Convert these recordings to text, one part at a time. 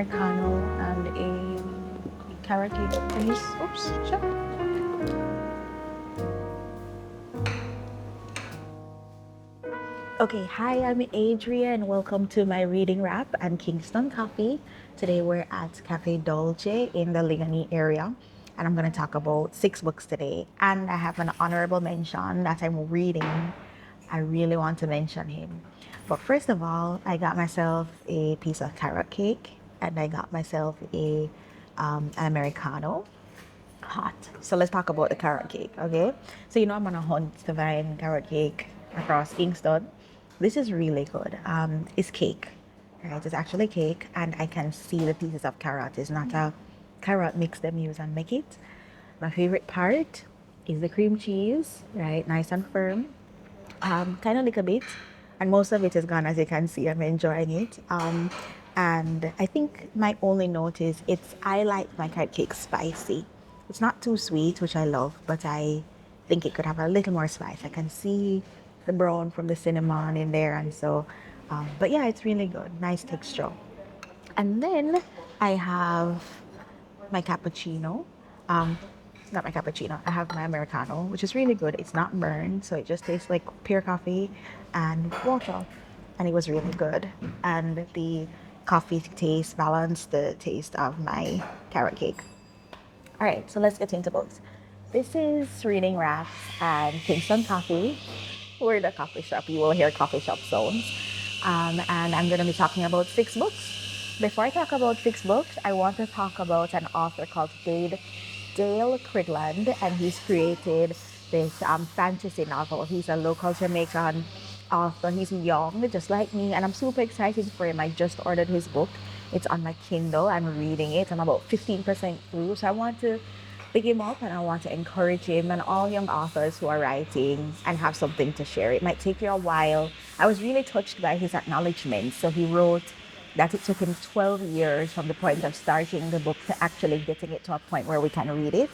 Americano and a carrot cake, please. Oops, sure. Okay, hi, I'm Adria and welcome to my reading wrap and Kingston Coffee. Today we're at Cafe Dolce in the Ligani area and I'm going to talk about 6 books today. And I have an honorable mention that I'm reading. I really want to mention him. But first of all, I got myself a piece of carrot cake and I got myself an Americano hot. So let's talk about the carrot cake, okay? So I'm on a hunt to find carrot cake across Kingston. This is really good. It's cake, right? It's actually cake, and I can see the pieces of carrot. It's not a carrot mix them use and make it. My favorite part is the cream cheese, right? Nice and firm. Kind of like a bit, and most of it is gone as you can see. I'm enjoying it. And I think my only note is I like my carrot cake spicy. It's not too sweet, which I love, but I think it could have a little more spice. I can see the brown from the cinnamon in there, and so, but yeah, it's really good. Nice texture. And then I have my cappuccino. Um, Not my cappuccino. I have my Americano, which is really good. It's not burned, so it just tastes like pure coffee and water. And it was really good. And the coffee taste balanced the taste of my carrot cake. All right, so let's get into books. This is Reading Wraps and Kingston Coffee. We're the coffee shop. You will hear coffee shop sounds. And I'm going to be talking about 6 books. Before I talk about 6 books, I want to talk about an author called Dale Cridland, and he's created this fantasy novel. He's a local Jamaican author. He's young, just like me, and I'm super excited for him. I just ordered his book. It's on my Kindle. I'm reading it. I'm about 15% through, so I want to pick him up and I want to encourage him and all young authors who are writing and have something to share. It might take you a while. I was really touched by his acknowledgement. So he wrote that it took him 12 years from the point of starting the book to actually getting it to a point where we can read it.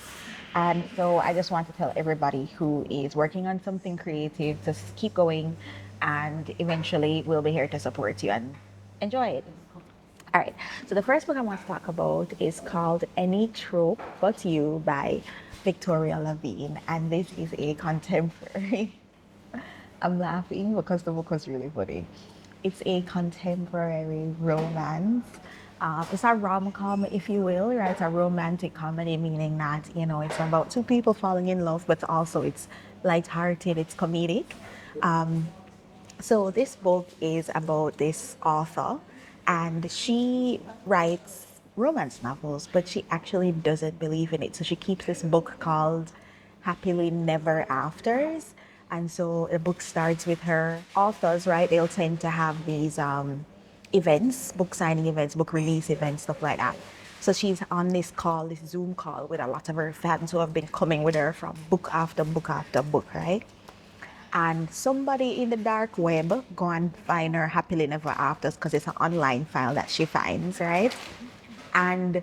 And so I just want to tell everybody who is working on something creative to keep going, and eventually we'll be here to support you and enjoy it. All right, so the first book I want to talk about is called Any Trope But You by Victoria Lavine, and this is a contemporary. I'm laughing because the book was really funny. It's a contemporary romance. It's a rom-com, if you will, right? It's a romantic comedy, meaning that, it's about 2 people falling in love, but also it's lighthearted, it's comedic. So this book is about this author, and she writes romance novels, but she actually doesn't believe in it. So she keeps this book called Happily Never Afters. And so the book starts with her authors, right? They'll tend to have these events, book signing events, book release events, stuff like that. So she's on this call, this Zoom call with a lot of her fans who have been coming with her from book after book after book, right? And somebody in the dark web go and find her happily never afters because it's an online file that she finds, right? And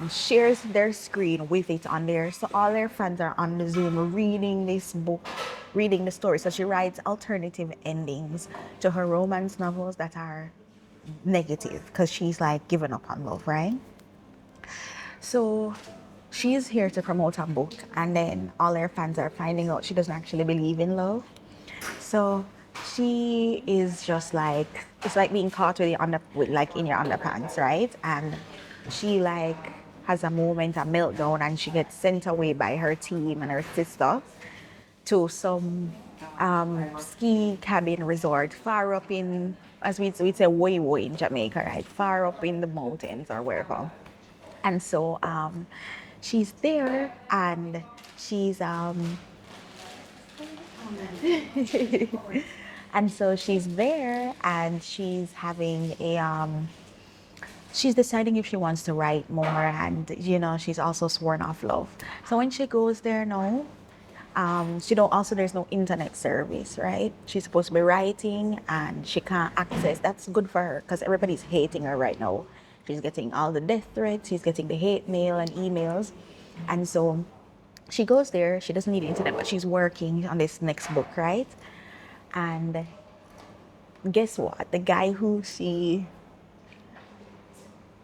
shares their screen with it on there. So all her fans are on the Zoom reading this book, reading the story. So she writes alternative endings to her romance novels that are negative because she's like given up on love, right? So she's here to promote her book, and then all her fans are finding out she doesn't actually believe in love. So she is just like, it's like being caught with like in your underpants, right? And she like has a moment, a meltdown, and she gets sent away by her team and her sister to some ski cabin resort far up in, as we'd say, way in Jamaica, right? Far up in the mountains or wherever. And so she's there, and she's and so she's there, and she's having she's deciding if she wants to write more, and she's also sworn off love. So when she goes there now, she don't also there's no internet service, right? She's supposed to be writing and she can't access. That's good for her because everybody's hating her right now. She's getting all the death threats, she's getting the hate mail and emails. And so she goes there, she doesn't need internet, but she's working on this next book, right? And guess what? The guy who she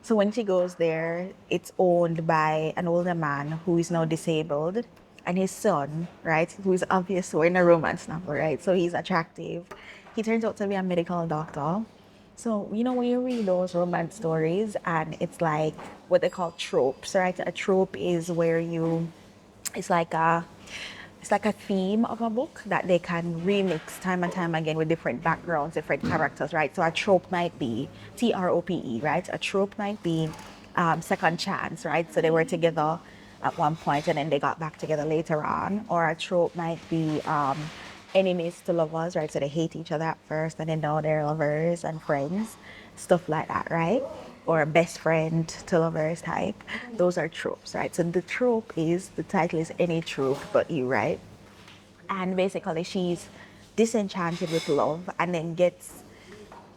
So when she goes there, it's owned by an older man who is now disabled, and his son, right, who is obviously we're in a romance novel, right? So he's attractive. He turns out to be a medical doctor. So, you know, when you read those romance stories and it's like what they call tropes, right? A trope is where you, it's like a, it's like a theme of a book that they can remix time and time again with different backgrounds, different characters, right? So a trope might be TROPE, right? A trope might be second chance, right? So they were together at one point and then they got back together later on. Or a trope might be enemies to lovers, right? So they hate each other at first and then now they're lovers and friends, stuff like that, right? Or best friend to lovers type. Those are tropes, right? So the trope is, the title is Any Trope But You, right? And basically she's disenchanted with love and then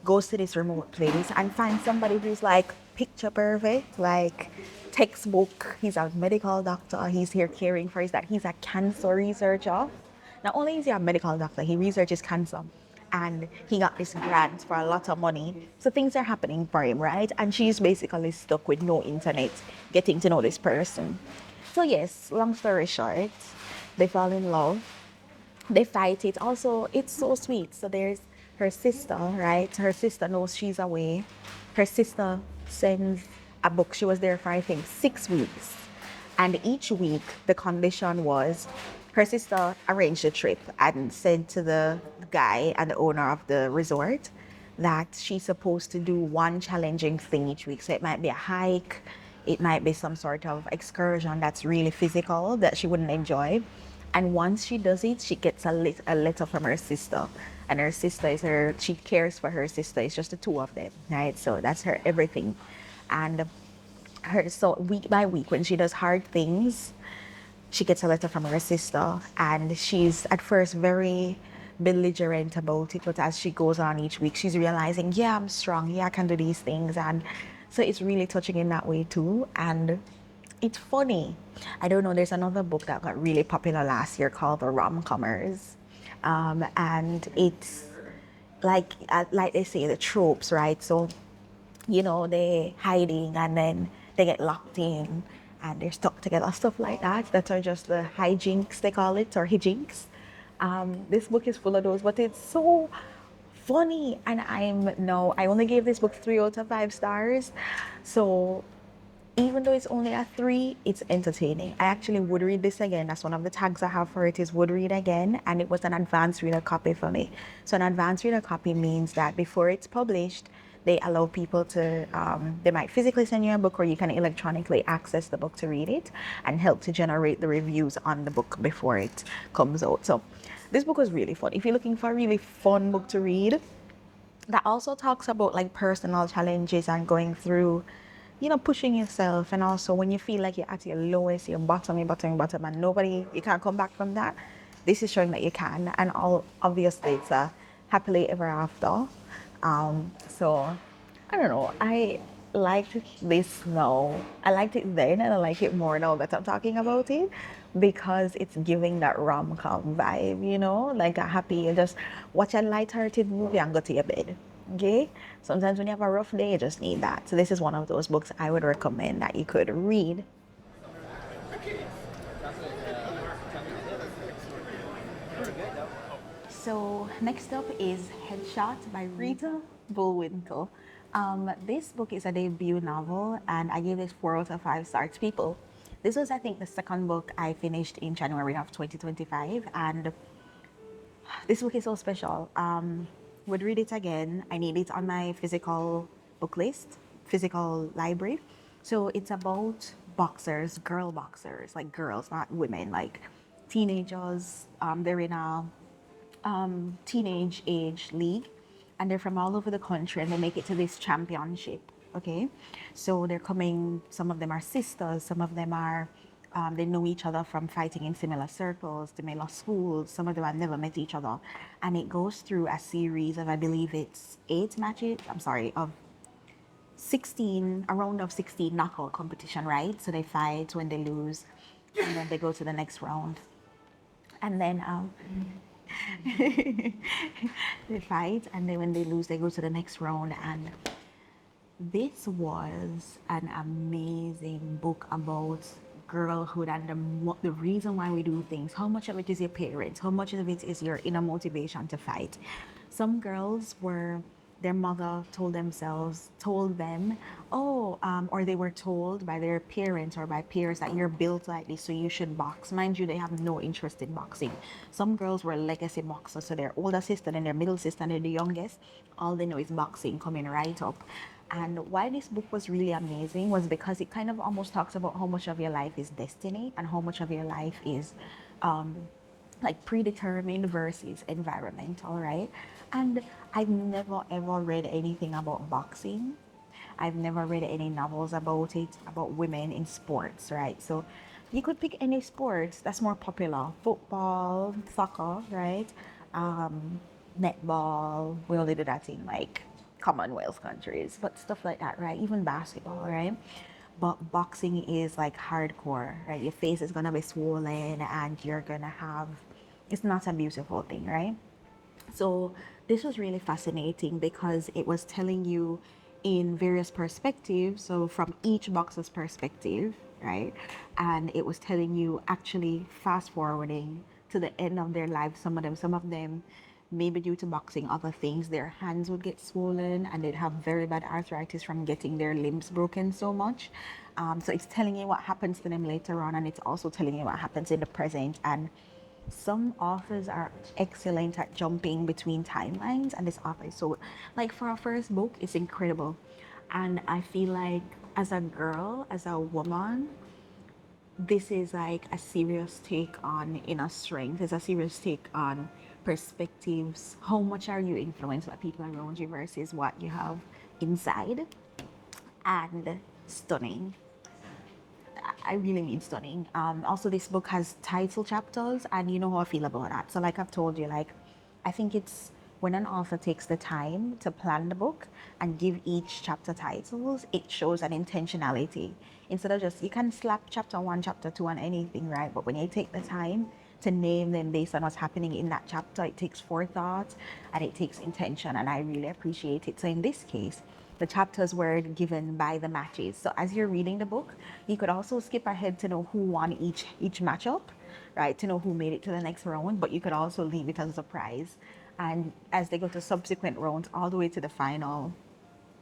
goes to this remote place and finds somebody who's like picture perfect, like textbook. He's a medical doctor. He's here caring for his dad. He's a cancer researcher. Not only is he a medical doctor, he researches cancer. And he got this grant for a lot of money. So things are happening for him, right? And she's basically stuck with no internet, getting to know this person. So yes, long story short, they fall in love, they fight it. Also, it's so sweet. So there's her sister, right? Her sister knows she's away. Her sister sends a book. She was there for, I think, 6 weeks. And each week, the condition was her sister arranged a trip and said to the guy and the owner of the resort that she's supposed to do one challenging thing each week. So it might be a hike, it might be some sort of excursion that's really physical that she wouldn't enjoy. And once she does it, she gets a letter from her sister. And her sister is her, she cares for her sister. It's just the two of them, right? So that's her everything. And her, so week by week, when she does hard things, she gets a letter from her sister. And she's at first very belligerent about it. But as she goes on each week, she's realizing, yeah, I'm strong. Yeah, I can do these things. And so it's really touching in that way too. And it's funny. I don't know, there's another book that got really popular last year called the rom-commers. And it's like they say, the tropes, right? So, you know, they hiding and then they get locked in and they're stuck together, stuff like that. That are just the hijinks, they call it, or hijinks. This book is full of those, but it's so funny. And I only gave this book 3 out of 5 stars. So even though it's only a 3, it's entertaining. I actually would read this again. That's one of the tags I have for it, is would read again. And it was an advanced reader copy for me. So an advanced reader copy means that before it's published, they allow people to, they might physically send you a book or you can electronically access the book to read it and help to generate the reviews on the book before it comes out. So this book was really fun. If you're looking for a really fun book to read, that also talks about like personal challenges and going through, you know, pushing yourself. And also when you feel like you're at your lowest, your bottom, and nobody, you can't come back from that, this is showing that you can. And all obviously it's a happily ever after. So I don't know, I liked this now. I liked it then and I like it more now that I'm talking about it, because it's giving that rom-com vibe, you know, like a happy, you just watch a light-hearted movie and go to your bed. Okay, sometimes when you have a rough day, you just need that. So this is one of those books I would recommend that you could read. So next up is Headshot by Rita Bullwinkel. This book is a debut novel and I gave this 4 out of 5 stars. People, this was, I think, the second book I finished in January of 2025, and this book is so special. Would read it again. I need it on my physical book list, physical library. So it's about boxers, girl boxers, like girls, not women, like teenagers. They're in a teenage age league, and they're from all over the country, and they make it to this championship. Okay, so they're coming. Some of them are sisters. Some of them are. They know each other from fighting in similar circles, similar schools. Some of them have never met each other, and it goes through a series of, I believe it's 8 matches. I'm sorry, of 16, a round of 16 knockout competition, right? So they fight. When they lose, and then they go to the next round, and then they fight, and then when they lose, they go to the next round. And This was an amazing book about girlhood and the reason why we do things. How much of it is your parents? How much of it is your inner motivation to fight? Some girls were, their mother told them, or they were told by their parents or by peers that you're built like this, so you should box. Mind you, they have no interest in boxing. Some girls were legacy boxers, so their older sister and their middle sister and the youngest, all they know is boxing coming right up. And why this book was really amazing was because it kind of almost talks about how much of your life is destiny and how much of your life is like predetermined versus environmental, right? And I've never ever read anything about boxing. I've never read any novels about it, about women in sports, right? So you could pick any sports that's more popular: football, soccer, right? Um, Netball. We only do that in like Commonwealth countries, but stuff like that, right? Even basketball, right? But boxing is like hardcore, right? Your face is gonna be swollen and you're gonna have, it's not a beautiful thing, right? So this was really fascinating because it was telling you in various perspectives, so from each boxer's perspective, right? And it was telling you actually fast forwarding to the end of their lives. Some of them, maybe due to boxing, other things, their hands would get swollen and they'd have very bad arthritis from getting their limbs broken so much. So it's telling you what happens to them later on, and it's also telling you what happens in the present. And some authors are excellent at jumping between timelines, and this author is so, like, for our first book, it's incredible. And I feel like as a girl, as a woman, this is like a serious take on inner strength. It's a serious take on perspectives. How much are you influenced by people around you versus what you have inside? And stunning. I really mean stunning. Also, this book has title chapters, and you know how I feel about that. So, like I've told you, like, I think it's when an author takes the time to plan the book and give each chapter titles, it shows an intentionality. Instead of just, you can slap chapter one, chapter two on anything, right? But when you take the time to name them based on what's happening in that chapter, it takes forethought and it takes intention, and I really appreciate it. So, in this case, the chapters were given by the matches. So as you're reading the book, you could also skip ahead to know who won each matchup, right? To know who made it to the next round, but you could also leave it as a surprise. And as they go to subsequent rounds, all the way to the final,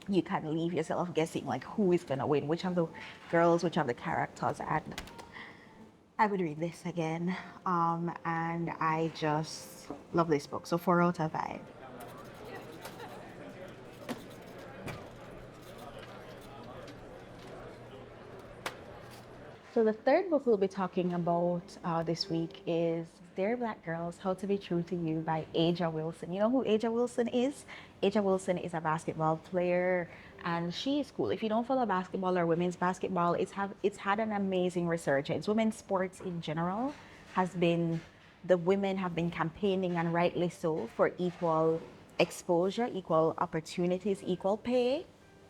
you can leave yourself guessing like who is gonna win, which of the girls, which of the characters. And I would read this again, and I just love this book. So 4 out of 5. So the third book we'll be talking about this week is Dear Black Girls, How to Be True to You by Aja Wilson. You know who Aja Wilson is? Aja Wilson is a basketball player, and she is cool. If you don't follow basketball or women's basketball, it's had an amazing resurgence. Women's sports in general has been, the women have been campaigning, and rightly so, for equal exposure, equal opportunities, equal pay.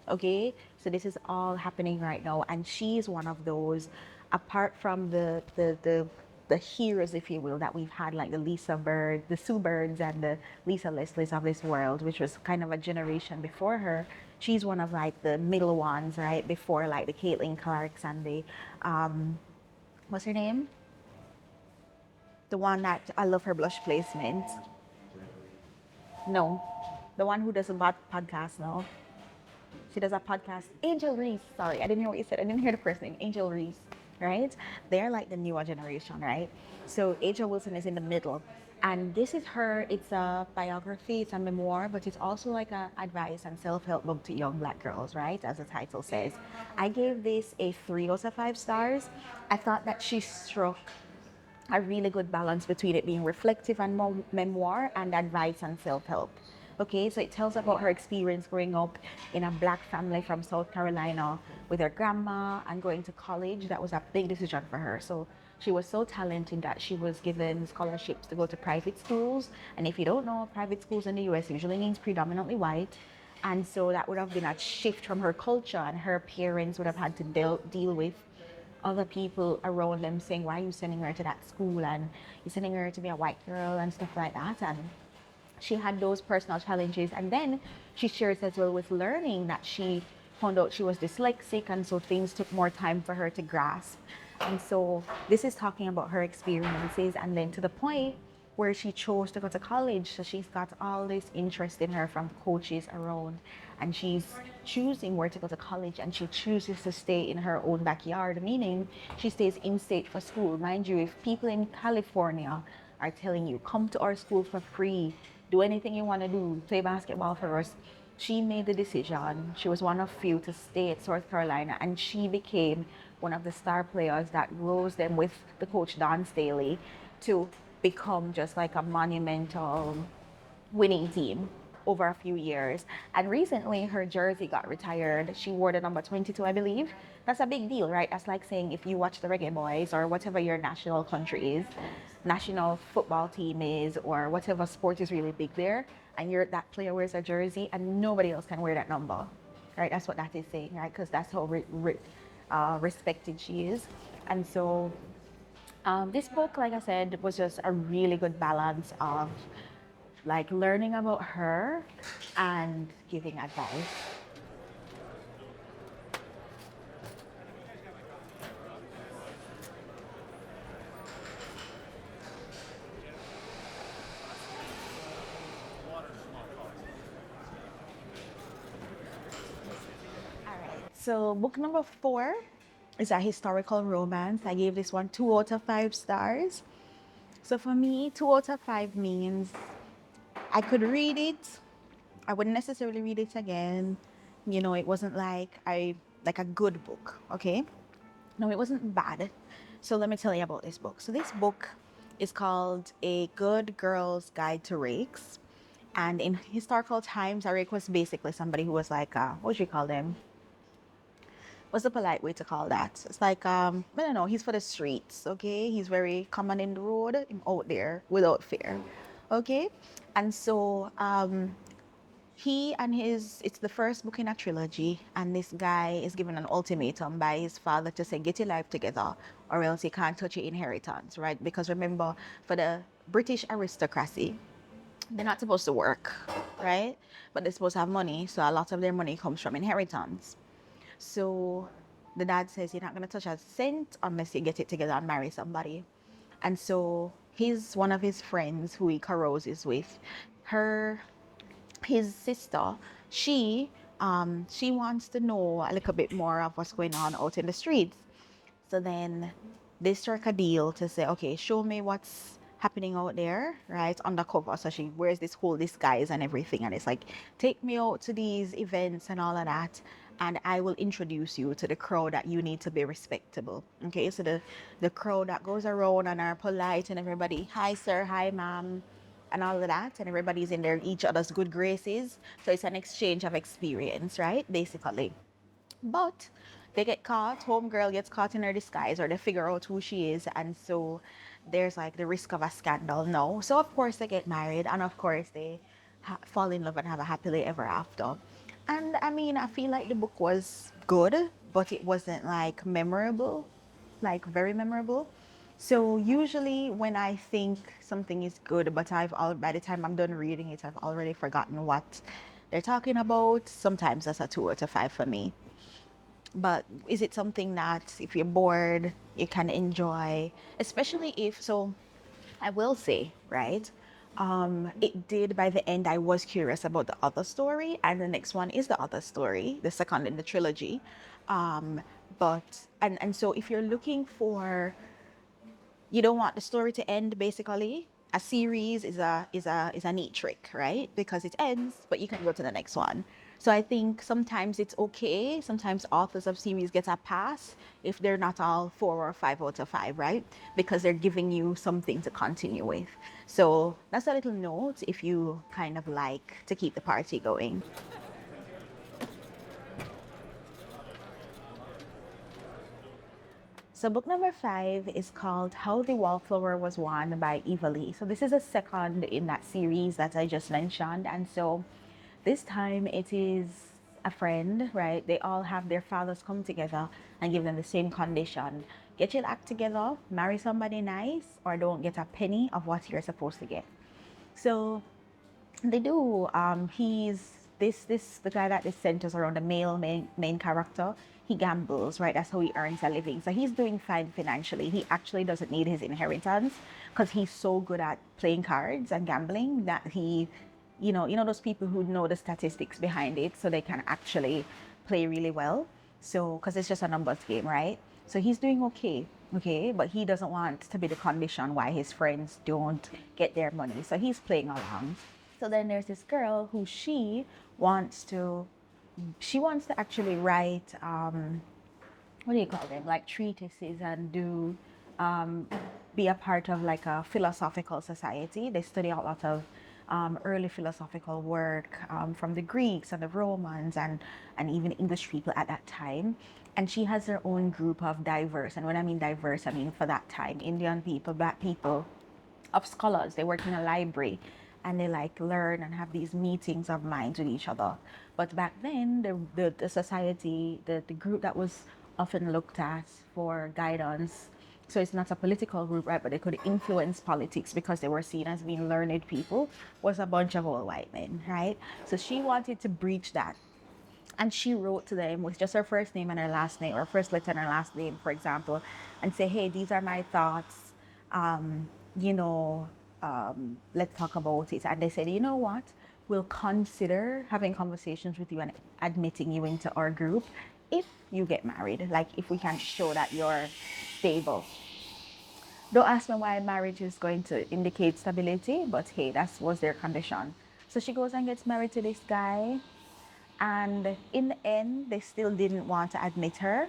Okay, so this is all happening right now, and she's one of those. Apart from the heroes, if you will, that we've had, like the Lisa Bird, the Sue Birds, and the Lisa Leslies of this world, which was kind of a generation before her. She's one of like the middle ones, right? Before like the Caitlin Clarks and the what's her name? The one that I love her blush placement. No, the one who does a podcast now. She does a podcast. Angel Reese. Sorry, I didn't hear what you said. I didn't hear the first name. Angel Reese, right? They're like the newer generation, right? So Angel Wilson is in the middle. And this is her, it's a biography, it's a memoir, but it's also like a advice and self-help book to young black girls, right? As the title says. I gave this a 3 out of 5 stars. I thought that she struck a really good balance between it being reflective and memoir and advice and self-help. Okay, so it tells about her experience growing up in a black family from South Carolina with her grandma and going to college. That was a big decision for her. So she was so talented that she was given scholarships to go to private schools. And if you don't know, private schools in the US usually means predominantly white. And so that would have been a shift from her culture, and her parents would have had to deal with other people around them saying, why are you sending her to that school, and you're sending her to be a white girl and stuff like that. And she had those personal challenges, and then she shares as well with learning that she found out she was dyslexic, and so things took more time for her to grasp. And so this is talking about her experiences, and then to the point where she chose to go to college. So she's got all this interest in her from coaches around, and she's choosing where to go to college, and she chooses to stay in her own backyard, meaning she stays in state for school. Mind you, if people in California are telling you, come to our school for free, do anything you want to do, play basketball for us, she made the decision. She was one of few to stay at South Carolina, and she became one of the star players that rose them with the coach Don Staley to become just like a monumental winning team over a few years. And recently her jersey got retired. She wore the number 22, I believe. That's a big deal, right? That's like saying if you watch the Reggae Boys or whatever your national country is, national football team is, or whatever sport is really big there, and that player wears a jersey and nobody else can wear that number, right? That's what that is saying, right? Because that's how respected she is. And so this book, like I said, was just a really good balance of like learning about her and giving advice. All right. So book number 4 is a historical romance. I gave this one 2 out of 5 stars. So for me, 2 out of 5 means I could read it. I wouldn't necessarily read it again. You know, it wasn't like a good book, okay? No, it wasn't bad. So let me tell you about this book. So this book is called A Good Girl's Guide to Rakes. And in historical times, a rake was basically somebody who was like, what do you call them? What's the polite way to call that? It's like, I don't know, he's for the streets, okay? He's very common in the road, out there without fear, okay? And so he and it's the first book in a trilogy, and this guy is given an ultimatum by his father to say, get your life together or else you can't touch your inheritance, right? Because remember, for the British aristocracy, they're not supposed to work, right? But they're supposed to have money, so a lot of their money comes from inheritance. So the dad says, you're not going to touch a cent unless you get it together and marry somebody. And so one of his friends who he carouses with, his sister, she wants to know a little bit more of what's going on out in the streets. So then they struck a deal to say, okay, show me what's happening out there, right? Undercover. So she wears this whole disguise and everything. And it's like, take me out to these events and all of that. And I will introduce you to the crowd that you need to be respectable. Okay. So the crowd that goes around and are polite and everybody, hi, sir, hi, ma'am, and all of that. And everybody's in their each other's good graces. So it's an exchange of experience, right? Basically. But they get caught, homegirl gets caught in her disguise, or they figure out who she is, and so there's like the risk of a scandal now. So of course they get married, and of course they fall in love and have a happily ever after. And I mean, I feel like the book was good, but it wasn't like memorable, like very memorable. So usually when I think something is good, but by the time I'm done reading it, I've already forgotten what they're talking about. Sometimes that's a 2 out of 5 for me. But is it something that if you're bored, you can enjoy? Especially if, so I will say, right? It did by the end, I was curious about the other story, and the next one is the other story, the second in the trilogy. And so if you're looking for, you don't want the story to end basically. A series is a neat trick, right? Because it ends, but you can go to the next one. So I think sometimes it's okay. Sometimes authors of series get a pass if they're not all 4 or 5 out of 5, right? Because they're giving you something to continue with. So that's a little note if you kind of like to keep the party going. So book number 5 is called How the Wallflower Was Won by Eva Leigh. So this is a second in that series that I just mentioned. And so this time it is a friend, right? They all have their fathers come together and give them the same condition. Get your act together, marry somebody nice, or don't get a penny of what you're supposed to get. So they do. He's the guy that this centers around, the main character, he gambles, right? That's how he earns a living. So he's doing fine financially. He actually doesn't need his inheritance because he's so good at playing cards and gambling that he, those people who know the statistics behind it, so they can actually play really well. So because it's just a numbers game, right? So he's doing okay, but he doesn't want to be the condition why his friends don't get their money. So he's playing along. So then there's this girl who wants to actually write what do you call them, like treatises, and do be a part of like a philosophical society. They study a lot of early philosophical work from the Greeks and the Romans and even English people at that time. And she has her own group of diverse, and when I mean diverse, I mean for that time, Indian people, Black people, of scholars. They work in a library and they like learn and have these meetings of minds with each other. But back then, the society, the group that was often looked at for guidance, so it's not a political group, right, but they could influence politics because they were seen as being learned people, was a bunch of old white men, right? So she wanted to breach that. And she wrote to them with just her first name and her last name, or first letter and her last name, for example, and say, hey, these are my thoughts. Um, you know, let's talk about it. And they said, you know what? We'll consider having conversations with you and admitting you into our group if you get married. Like if we can show that you're stable. Don't ask me why marriage is going to indicate stability, but hey, that was their condition. So she goes and gets married to this guy. And in the end, they still didn't want to admit her.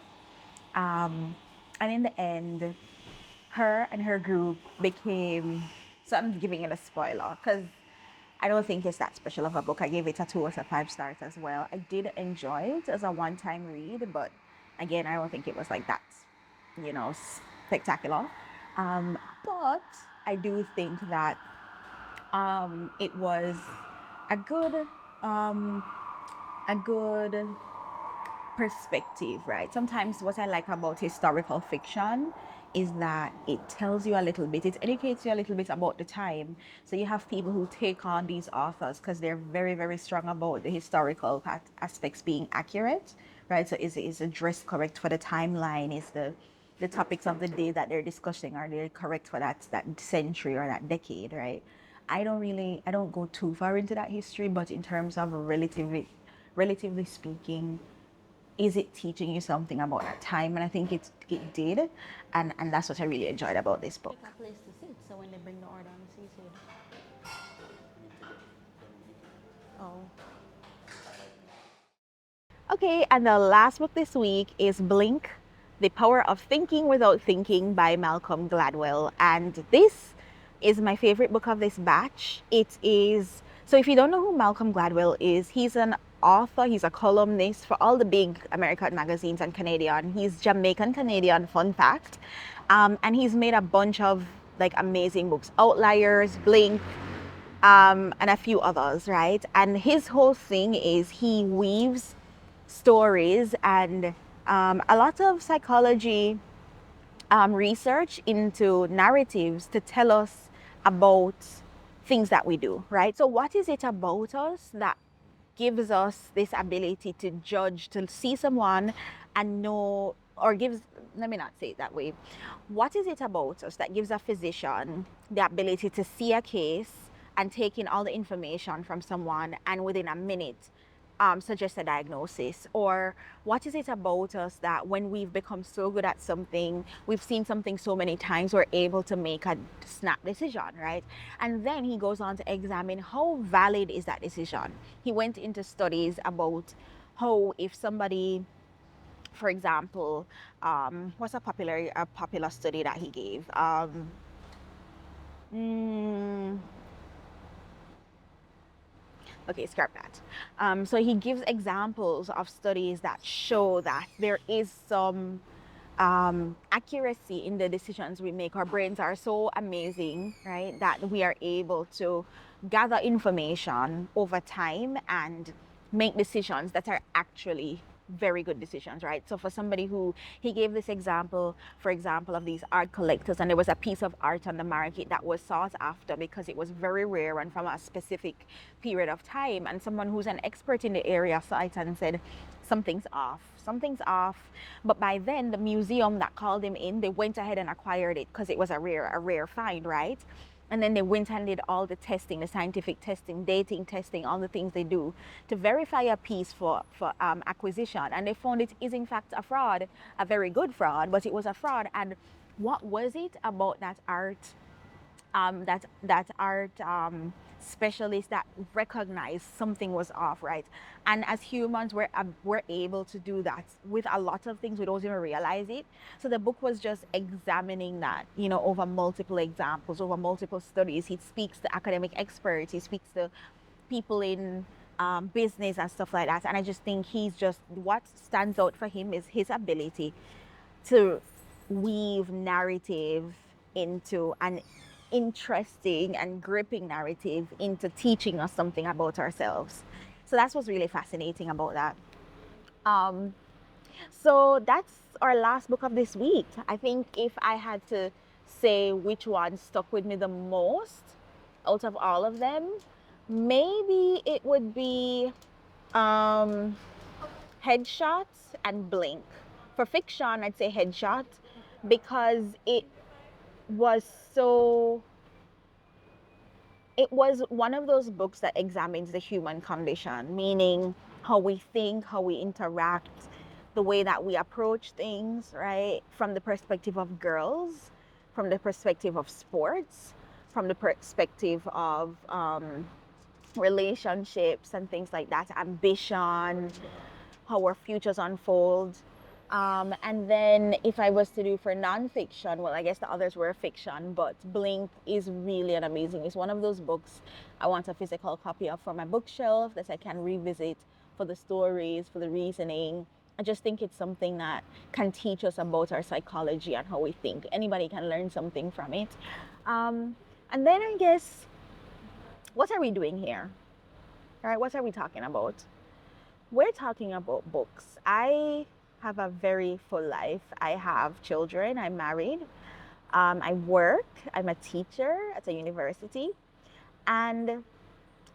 And in the end, her and her group became, so I'm giving it a spoiler because I don't think it's that special of a book. I gave it a 2 out of 5 stars as well. I did enjoy it as a one-time read, but again, I don't think it was like that, spectacular. But I do think that it was a good um, a good perspective, right? Sometimes what I like about historical fiction is that it tells you a little bit, it educates you a little bit about the time. So you have people who take on these authors because they're very, very strong about the historical aspects being accurate, right? So is the dress correct for the timeline? Is the topics of the day that they're discussing, are they correct for that century or that decade, right? I don't go too far into that history, but in terms of relatively speaking, is it teaching you something about that time? And I think it did, and that's what I really enjoyed about this book. Pick a place to sit, so when they bring the order on the seafood. Oh. Okay, and the last book this week is Blink, The Power of Thinking Without Thinking by Malcolm Gladwell. And this is my favorite book of this batch. It is, so if you don't know who Malcolm Gladwell is, he's an author, he's a columnist for all the big American magazines and Canadian. He's Jamaican Canadian, fun fact. And he's made a bunch of like amazing books, Outliers, Blink, and a few others, right? And his whole thing is he weaves stories and a lot of psychology research into narratives to tell us about things that we do, right? So what is it about us that gives us this ability to judge, to see someone and know, or gives, let me not say it that way. What is it about us that gives a physician the ability to see a case and take in all the information from someone and within a minute suggest a diagnosis? Or what is it about us that when we've become so good at something, we've seen something so many times, we're able to make a snap decision, right? And then he goes on to examine how valid is that decision. He went into studies about how if somebody, for example, what's a popular study that he gave? Mm, Okay, scrap that. So he gives examples of studies that show that there is some accuracy in the decisions we make. Our brains are so amazing, right, that we are able to gather information over time and make decisions that are actually very good decisions, right? So for somebody who, he gave this example, for example, of these art collectors, and there was a piece of art on the market that was sought after because it was very rare and from a specific period of time. And someone who's an expert in the area saw it and said, something's off, something's off. But by then, the museum that called him in, they went ahead and acquired it because it was a rare find, right? And then they went and did all the testing, the scientific testing, dating testing, all the things they do to verify a piece for acquisition. And they found it is in fact a fraud, a very good fraud, but it was a fraud. And what was it about that art, that art specialist that recognized something was off, right? And as humans, we're able to do that with a lot of things. We don't even realize it. So the book was just examining that, you know, over multiple examples, over multiple studies. He speaks to academic experts, he speaks to people in business and stuff like that. And I just think he's just, what stands out for him is his ability to weave narrative into an interesting and gripping narrative into teaching us something about ourselves. So that's what's really fascinating about that. Um, so that's our last book of this week. I think if I had to say which one stuck with me the most out of all of them, maybe it would be um, Headshot and Blink. For fiction, I'd say Headshot because was so it was one of those books that examines the human condition, meaning how we think, how we interact, the way that we approach things, right? From the perspective of girls, from the perspective of sports, from the perspective of relationships and things like that, ambition, how our futures unfold. And then if I was to do for nonfiction, well, I guess the others were fiction, but Blink is really an amazing. It's one of those books I want a physical copy of for my bookshelf that I can revisit for the stories, for the reasoning. I just think it's something that can teach us about our psychology and how we think. Anybody can learn something from it. And then I guess, what are we doing here? All right, what are we talking about? We're talking about books. I have a very full life. I have children, I'm married, I work, I'm a teacher at a university, and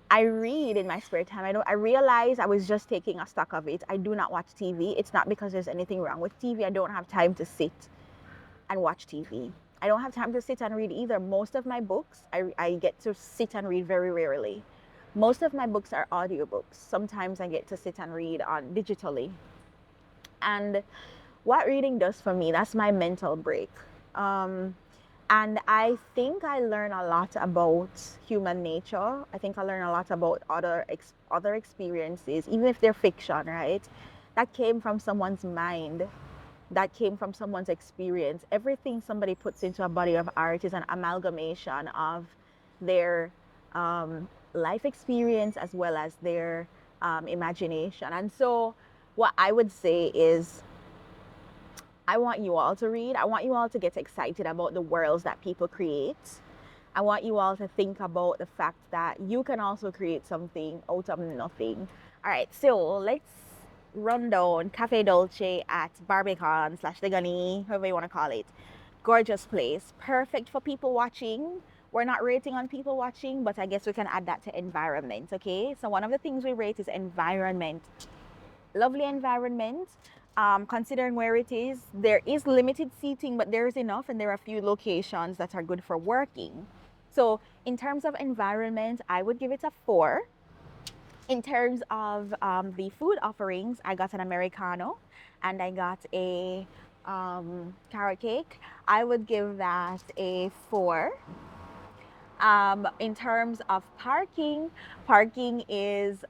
I read in my spare time. I realized I was just taking a stock of it. I do not watch TV. It's not because there's anything wrong with TV. I don't have time to sit and watch TV. I don't have time to sit and read either. Most of my books, I get to sit and read very rarely. Most of my books are audiobooks. Sometimes I get to sit and read on digitally. And what reading does for me, that's my mental break. And I think I learn a lot about human nature. I think I learn a lot about other experiences, even if they're fiction, right? That came from someone's mind. That came from someone's experience. Everything somebody puts into a body of art is an amalgamation of their life experience as well as their imagination. And so what I would say is, I want you all to read. I want you all to get excited about the worlds that people create. I want you all to think about the fact that you can also create something out of nothing. All right, so let's run down Cafe Dolce at Barbican / Legani, however you want to call it. Gorgeous place, perfect for people watching. We're not rating on people watching, but I guess we can add that to environment, okay? So one of the things we rate is environment. Lovely environment. Considering where it is, there is limited seating, but there is enough, and there are a few locations that are good for working. So in terms of environment, I would give it a 4. In terms of the food offerings, I got an Americano and I got a carrot cake. I would give that a 4. In terms of parking is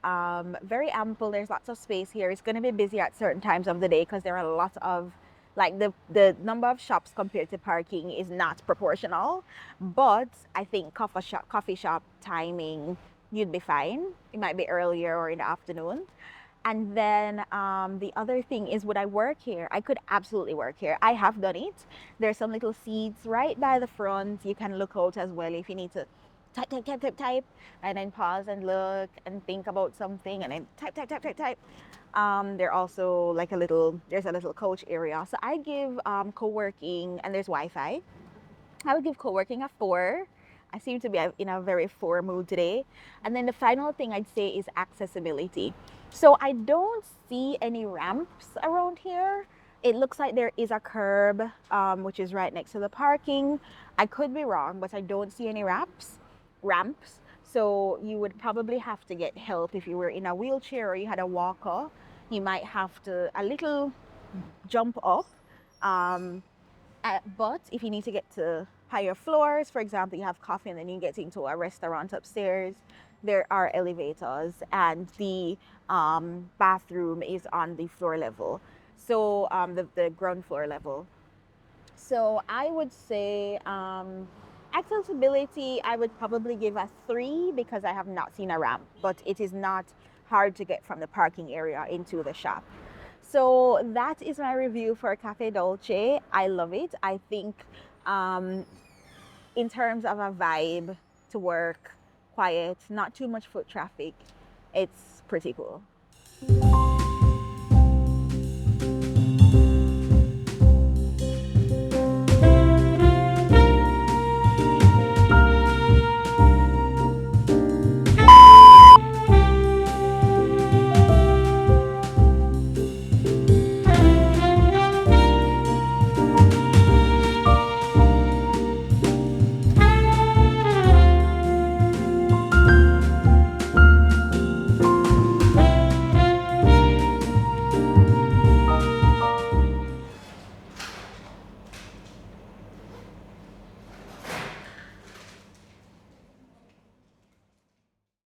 very ample. There's lots of space here. It's going to be busy at certain times of the day because there are a lot of, like, the number of shops compared to parking is not proportional. But I think coffee shop timing, you'd be fine. It might be earlier or in the afternoon. And then the other thing is, would I work here? I could absolutely work here. I have done it. There's some little seats right by the front. You can look out as well if you need to type, and then pause and look and think about something, and then type. They're also like there's a little coach area. So I give co-working, and there's Wi-Fi. I would give co-working a 4. I seem to be in a very 4 mood today. And then the final thing I'd say is accessibility. So I don't see any ramps around here. It looks like there is a curb, which is right next to the parking. I could be wrong, but I don't see any ramps. So you would probably have to get help if you were in a wheelchair or you had a walker. You might have to a little jump up. But if you need to get to higher floors, for example, you have coffee and then you get into a restaurant upstairs, there are elevators, and the bathroom is on the floor level. So the ground floor level. So I would say accessibility, I would probably give a 3 because I have not seen a ramp, but it is not hard to get from the parking area into the shop. So that is my review for Cafe Dolce. I love it. I think in terms of a vibe to work, quiet, not too much foot traffic, it's pretty cool.